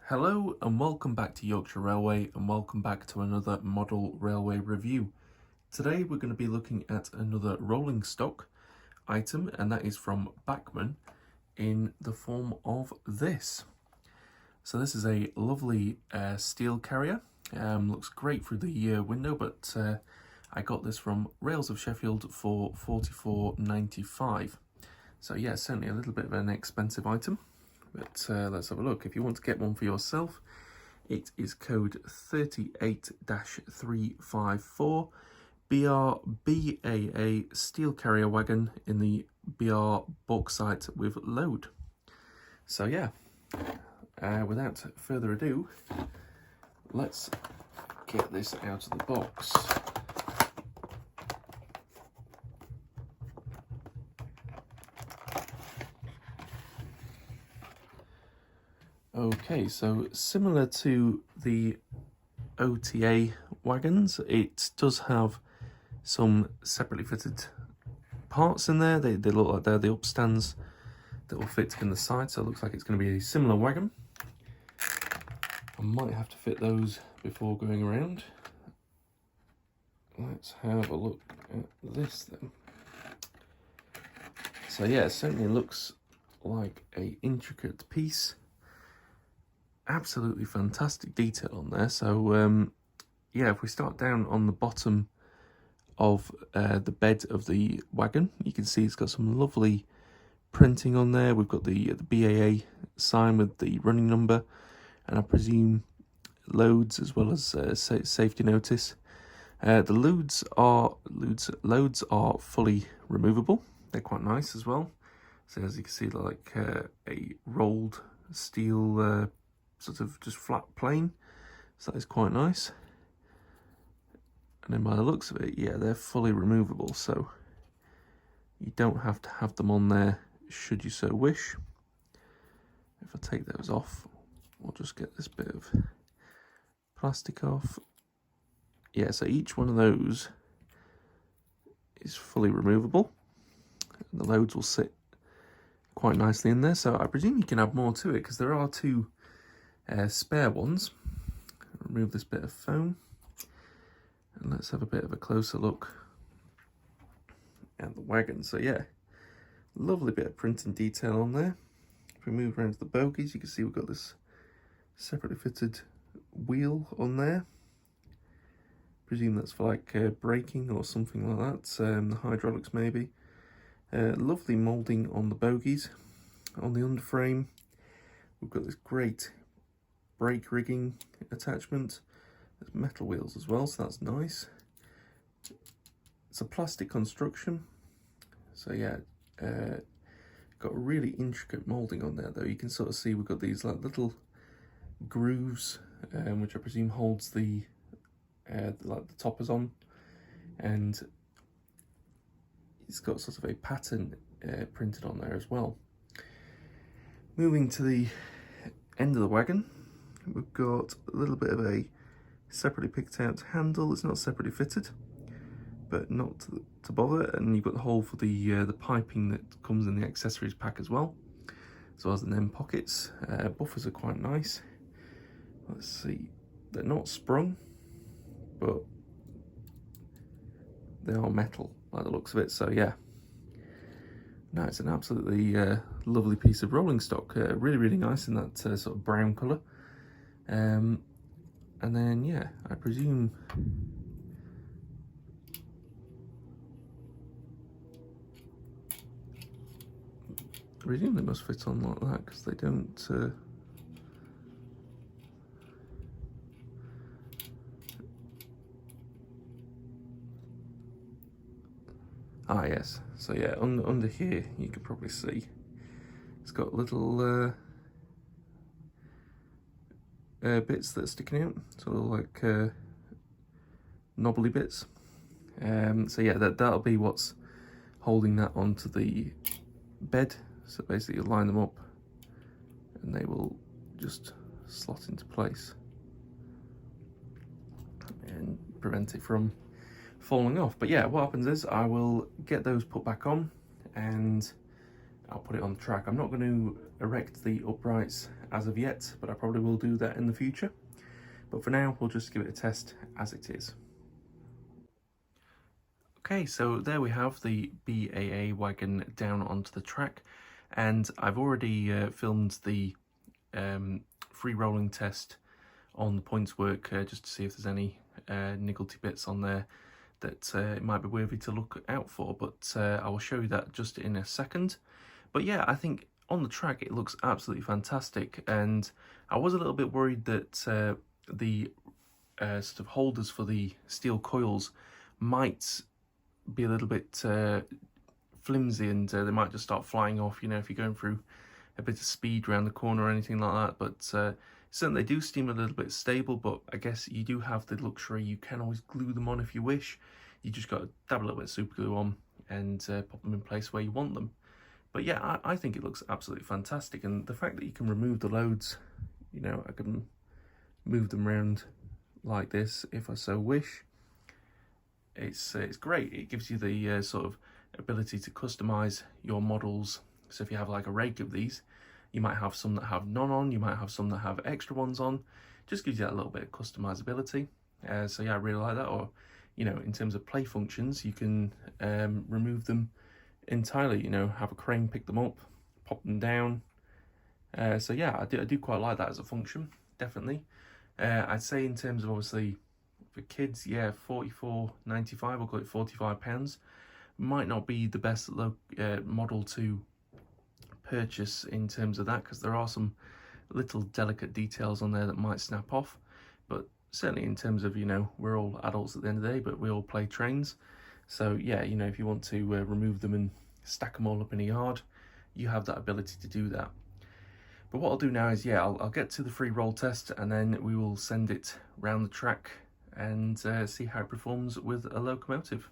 Hello and welcome back to Yorkshire Railway and welcome back to another model railway review. Today we're going to be looking at another rolling stock item, and that is from Bachmann in the form of this. So this is a lovely steel carrier. Looks great through the window, but I got this from Rails of Sheffield for £44.95. So yeah, certainly a little bit of an expensive item. But let's have a look. If you want to get one for yourself, it is code 38-354 BAA steel carrier wagon in the BR bauxite with load. So yeah, without further ado, let's get this out of the box. Okay, so similar to the OTA wagons, it does have some separately fitted parts in there. They look like they're the upstands that will fit in the side, so it looks like it's going to be a similar wagon. I might have to fit those before going around. Let's have a look at this then. So yeah, it certainly looks like an intricate piece. Absolutely fantastic detail on there. So yeah, if we start down on the bottom of the bed of the wagon, you can see it's got some lovely printing on there. We've got the BAA sign with the running number, and I presume loads as well as safety notice. The loads are fully removable. They're quite nice as well. So as you can see, like a rolled steel sort of just flat plane, so that is quite nice. And then by the looks of it, yeah, they're fully removable, so you don't have to have them on there should you so wish. If I take those off, we'll just get this bit of plastic off. Yeah, so each one of those is fully removable, and the loads will sit quite nicely in there. So I presume you can add more to it, because there are two spare ones. Remove this bit of foam, and let's have a bit of a closer look at the wagon. So yeah, lovely bit of print and detail on there. If we move around to the bogies, you can see we've got this separately fitted wheel on there. Presume that's for like braking or something like that, the hydraulics maybe. Lovely moulding on the bogies. On the underframe, we've got this great brake rigging attachment. There's metal wheels as well, so that's nice. It's a plastic construction, so yeah, got a really intricate moulding on there though. You can sort of see we've got these like little grooves, which I presume holds the like the toppers on, and it's got sort of a pattern printed on there as well. Moving to the end of the wagon, we've got a little bit of a separately picked out handle. It's not separately fitted, but not to bother. And you've got the hole for the piping that comes in the accessories pack as well, as well as the end pockets. Buffers are quite nice. Let's see, they're not sprung, but they are metal by the looks of it. So yeah, no, it's an absolutely lovely piece of rolling stock. Really nice in that sort of brown colour. And then yeah, I presume they must fit on like that, because they don't ah yes, so yeah, under here you can probably see it's got little bits that are sticking out, sort of like knobbly bits. So yeah, that'll be what's holding that onto the bed. So basically you line them up and they will just slot into place and prevent it from falling off. But yeah, what happens is I will get those put back on, and I'll put it on the track. I'm not going to erect the uprights as of yet, but I probably will do that in the future. But for now, we'll just give it a test as it is. Okay, so there we have the BAA wagon down onto the track, and I've already filmed the free rolling test on the points work just to see if there's any nigglety bits on there that it might be worthy to look out for, but I will show you that just in a second. But yeah, I think on the track it looks absolutely fantastic, and I was a little bit worried that the sort of holders for the steel coils might be a little bit flimsy, and they might just start flying off, you know, if you're going through a bit of speed around the corner or anything like that. But certainly they do seem a little bit stable, but I guess you do have the luxury, you can always glue them on if you wish. You just got to dab a little bit of super glue on and pop them in place where you want them. But yeah, I think it looks absolutely fantastic, and the fact that you can remove the loads, you know, I can move them around like this if I so wish. It's great. It gives you the sort of ability to customize your models. So if you have like a rake of these, you might have some that have none on, you might have some that have extra ones on. Just gives you that little bit of customizability. So yeah, I really like that. Or, you know, in terms of play functions, you can remove them entirely, you know, have a crane pick them up, pop them down. So yeah, I do quite like that as a function, definitely. I'd say in terms of obviously for kids, yeah, $44.95, I'll call it £45. Might not be the best model to purchase in terms of that, because there are some little delicate details on there that might snap off. But certainly in terms of, you know, we're all adults at the end of the day, but we all play trains. So yeah, you know, if you want to remove them and stack them all up in a yard, you have that ability to do that. But what I'll do now is, yeah, I'll get to the free roll test, and then we will send it round the track and see how it performs with a locomotive.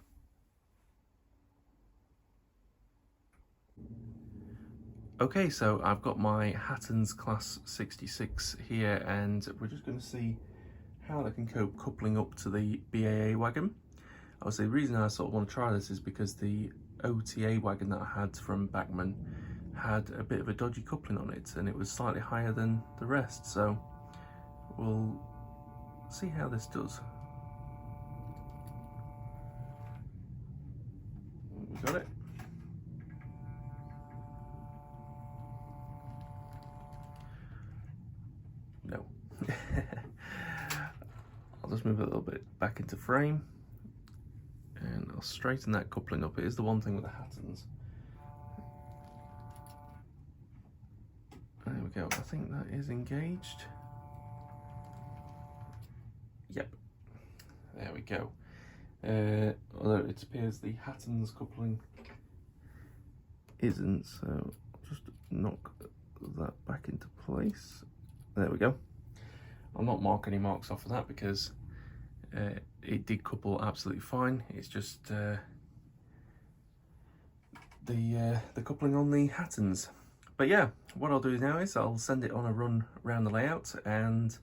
Okay, so I've got my Hatton's Class 66 here, and we're just going to see how they can cope coupling up to the BAA wagon. Obviously, the reason I sort of want to try this is because the OTA wagon that I had from Bachmann had a bit of a dodgy coupling on it, and it was slightly higher than the rest, so we'll see how this does. We got it. No. I'll just move it a little bit back into frame, and I'll straighten that coupling up. It is the one thing with the Hattons. There we go. I think that is engaged. Yep. There we go. Although it appears the Hatton's coupling isn't, so I'll just knock that back into place. There we go. I'll not mark any marks off of that because it did couple absolutely fine. It's just the coupling on the Hattons. But yeah, what I'll do now is I'll send it on a run around the layout, and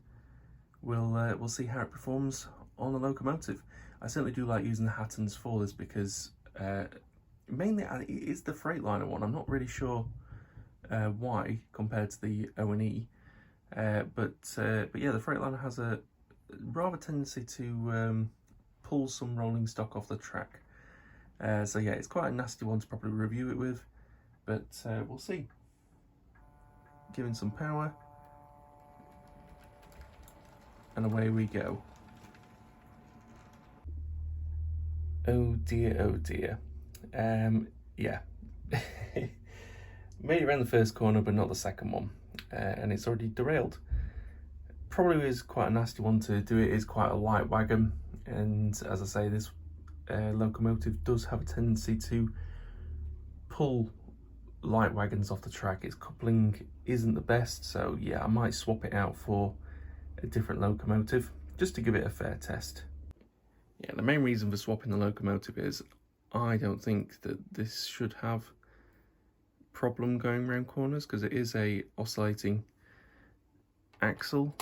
we'll see how it performs on the locomotive. I certainly do like using the Hattons for this because mainly it is the Freightliner one. I'm not really sure why compared to the O&E, but yeah, the Freightliner has a rather tendency to pull some rolling stock off the track. So yeah, it's quite a nasty one to probably review it with, but we'll see. Giving some power, and away we go. Oh dear, oh dear. Yeah. Made it around the first corner, but not the second one. And it's already derailed. Probably is quite a nasty one to do. It is quite a light wagon, and as I say, this locomotive does have a tendency to pull light wagons off the track. Its coupling isn't the best, so yeah, I might swap it out for a different locomotive just to give it a fair test. Yeah, the main reason for swapping the locomotive is I don't think that this should have problem going around corners, because it is a oscillating axle,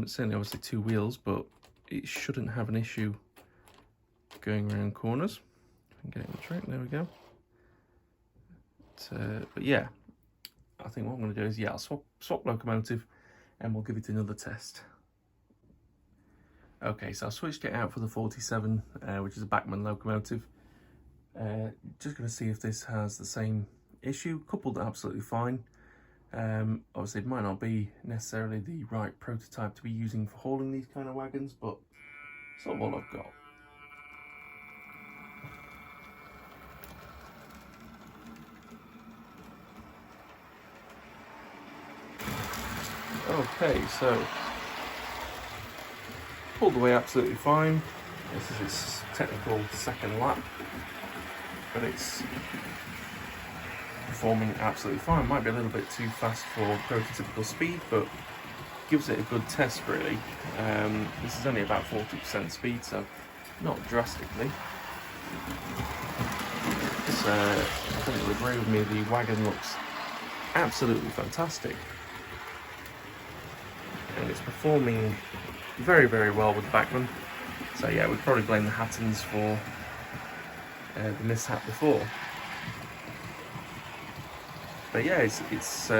certainly obviously two wheels, but it shouldn't have an issue going around corners. Get it on the track, there we go. But yeah, I think what I'm going to do is, yeah, I'll swap Locomotive and we'll give it another test. Okay, so I've switched it out for the 47, which is a Bachmann Locomotive. Just going to see if this has the same issue. Coupled absolutely fine. Obviously it might not be necessarily the right prototype to be using for hauling these kind of wagons, but sort of all I've got. Okay, so pulled away absolutely fine. This is its technical second lap, but it's performing absolutely fine. Might be a little bit too fast for prototypical speed, but gives it a good test really. This is only about 40% speed, so not drastically. So I think you'll agree with me, the wagon looks absolutely fantastic. And it's performing very, very well with the Bachmann. So yeah, we'd probably blame the Hattons for the mishap before. But yeah, it's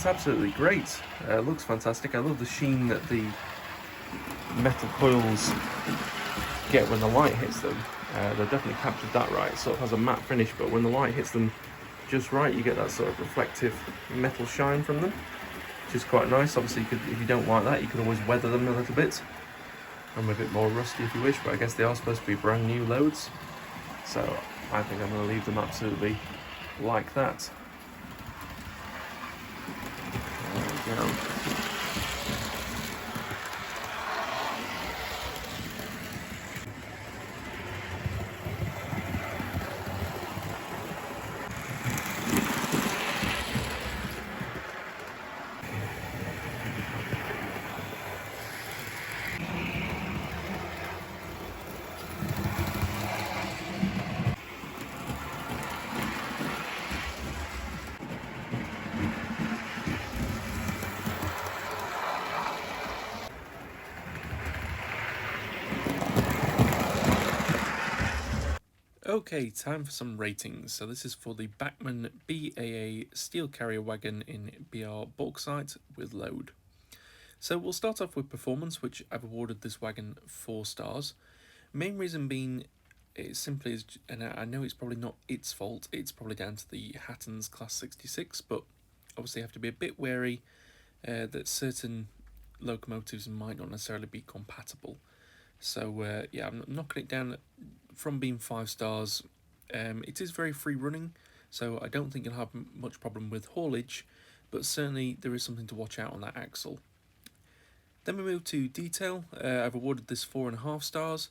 absolutely great. Looks fantastic. I love the sheen that the metal coils get when the light hits them. They've definitely captured that right. It sort of has a matte finish, but when the light hits them just right, you get that sort of reflective metal shine from them, which is quite nice. Obviously, if you don't like that, you could always weather them a little bit. I'm a bit more rusty if you wish, but I guess they are supposed to be brand new loads. So I think I'm going to leave them absolutely like that. There we go. Okay, time for some ratings. So this is for the Bachmann BAA steel carrier wagon in BR bauxite with load. So we'll start off with performance, which I've awarded this wagon 4 stars. Main reason being, it simply is, and I know it's probably not its fault, it's probably down to the Hattons Class 66, but obviously you have to be a bit wary that certain locomotives might not necessarily be compatible. So yeah, I'm knocking it down from being 5 stars. It is very free running, so I don't think you'll have much problem with haulage, but certainly there is something to watch out on that axle. Then we move to detail. I've awarded this 4.5 stars.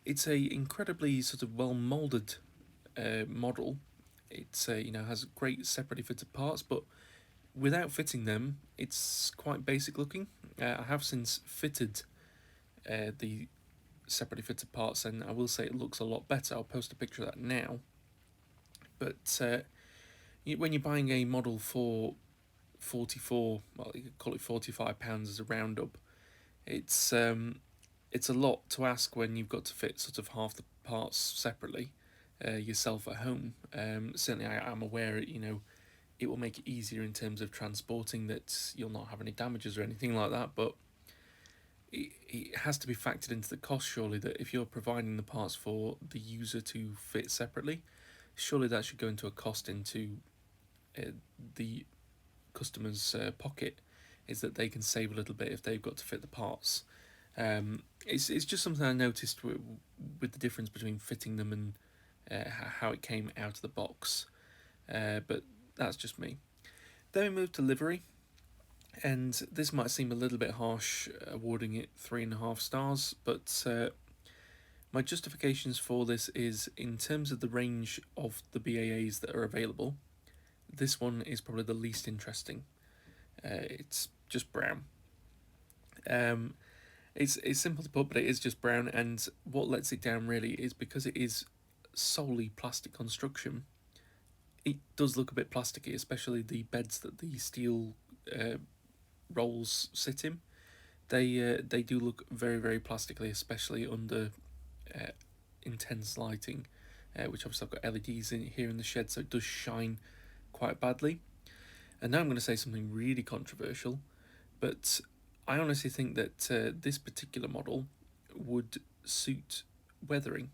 It's a incredibly sort of well moulded model. It's has great separately fitted parts, but without fitting them, it's quite basic looking. I have since fitted the separately fitted parts, and I will say it looks a lot better. I'll post a picture of that now. But when you're buying a model for 44, well, you could call it £45 as a roundup, it's a lot to ask when you've got to fit sort of half the parts separately yourself at home. Certainly I am aware it will make it easier in terms of transporting, that you'll not have any damages or anything like that, but it has to be factored into the cost, surely, that if you're providing the parts for the user to fit separately, surely that should go into a cost into the customer's pocket, is that they can save a little bit if they've got to fit the parts. It's just something I noticed with the difference between fitting them and how it came out of the box, but that's just me. Then we move to livery, and this might seem a little bit harsh awarding it 3.5 stars, but my justifications for this is, in terms of the range of the BAAs that are available, this one is probably the least interesting. It's just brown. It's simple to put, but it is just brown, and what lets it down really is because it is solely plastic construction. It does look a bit plasticky, especially the beds that the steel rolls sit in. They do look very, very plastically, especially under intense lighting, which obviously I've got LEDs in here in the shed, so it does shine quite badly. And now I'm going to say something really controversial, but I honestly think that this particular model would suit weathering.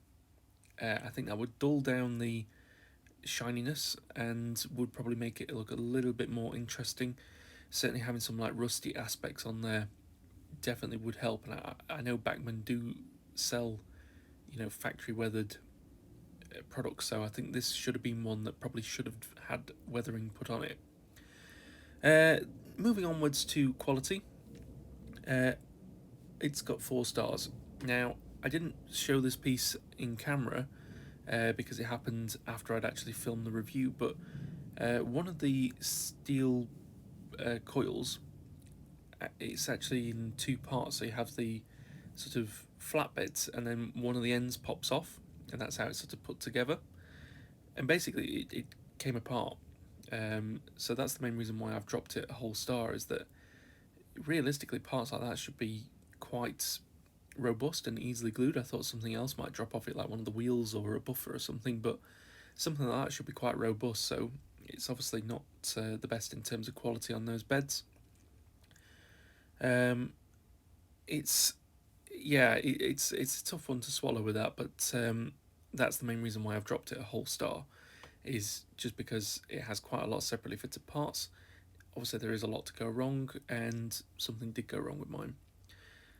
I think that would dull down the shininess and would probably make it look a little bit more interesting. Certainly having some like rusty aspects on there definitely would help. And I know Bachmann do sell, factory weathered products, so I think this should have been one that probably should have had weathering put on it. Moving onwards to quality, it's got 4 stars. Now, I didn't show this piece in camera because it happened after I'd actually filmed the review, but one of the steel coils, it's actually in 2 parts. So you have the sort of flatbeds, and then one of the ends pops off, and that's how it's sort of put together. And basically, it came apart. So that's the main reason why I've dropped it a whole star, is that realistically parts like that should be quite robust and easily glued. I thought something else might drop off it, like one of the wheels or a buffer or something, but something like that should be quite robust. So it's obviously not the best in terms of quality on those beds. It's a tough one to swallow with that, but that's the main reason why I've dropped it a whole star, is just because it has quite a lot of separately fitted parts. Obviously there is a lot to go wrong, and something did go wrong with mine.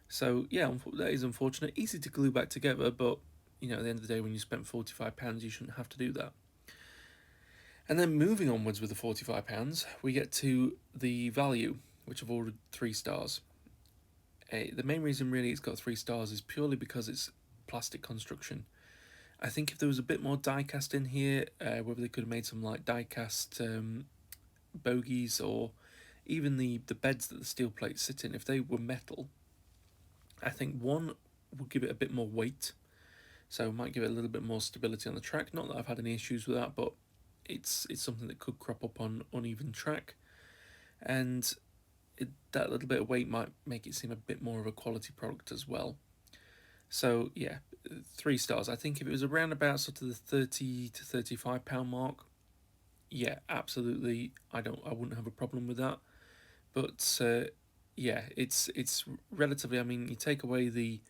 So yeah, that is unfortunate. Easy to glue back together, but at the end of the day, when you spent £45, you shouldn't have to do that. And then moving onwards with the £45, we get to the value, which I've ordered 3 stars. The main reason really it's got 3 stars is purely because it's plastic construction. I think if there was a bit more die cast in here, whether they could have made some like die cast bogies, or even the beds that the steel plates sit in, if they were metal, I think one would give it a bit more weight, so it might give it a little bit more stability on the track. Not that I've had any issues with that, but it's something that could crop up on uneven track, and that little bit of weight might make it seem a bit more of a quality product as well. So yeah, 3 stars. I think if it was around about sort of the £30 to £35 mark, yeah, absolutely, I wouldn't have a problem with that. But yeah, it's relatively. I mean, you take away the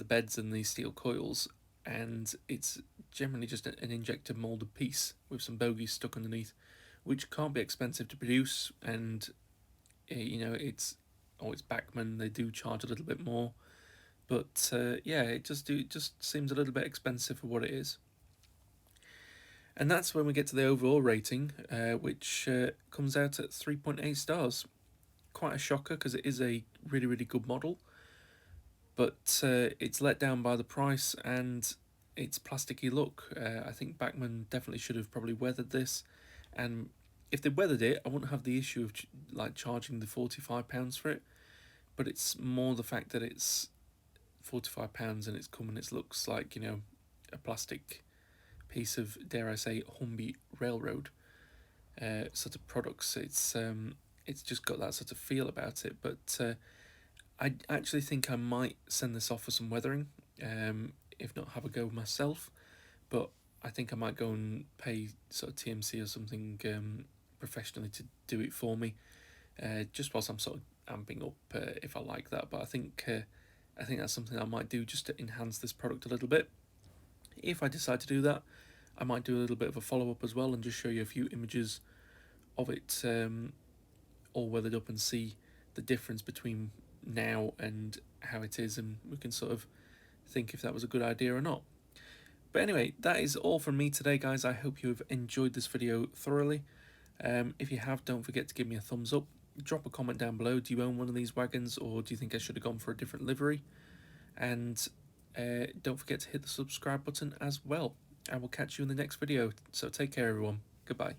beds and the steel coils, and it's generally just an injected molded piece with some bogies stuck underneath, which can't be expensive to produce. And it's Bachmann. They do charge a little bit more, but yeah, it just seems a little bit expensive for what it is. And that's when we get to the overall rating, which comes out at 3.8 stars. Quite a shocker, because it is a really, really good model, but it's let down by the price and its plasticky look. I think Bachmann definitely should have probably weathered this, and if they weathered it, I wouldn't have the issue of like charging the £45 for it. But it's more the fact that it's £45 and it's come and it looks like a plastic piece of, dare I say, Humby Railroad sort of products. It's just got that sort of feel about it. But I actually think I might send this off for some weathering, if not have a go myself. But I think I might go and pay sort of TMC or something professionally to do it for me, just whilst I'm sort of amping up if I like that. But I think that's something I might do just to enhance this product a little bit. If I decide to do that, I might do a little bit of a follow-up as well and just show you a few images of it all weathered up, and see the difference between now and how it is, and we can sort of think if that was a good idea or not. But anyway, that is all from me today, guys. I hope you have enjoyed this video thoroughly. If you have, don't forget to give me a thumbs up. Drop a comment down below. Do you own one of these wagons, or do you think I should have gone for a different livery? And don't forget to hit the subscribe button as well. I will catch you in the next video. So take care, everyone. Goodbye.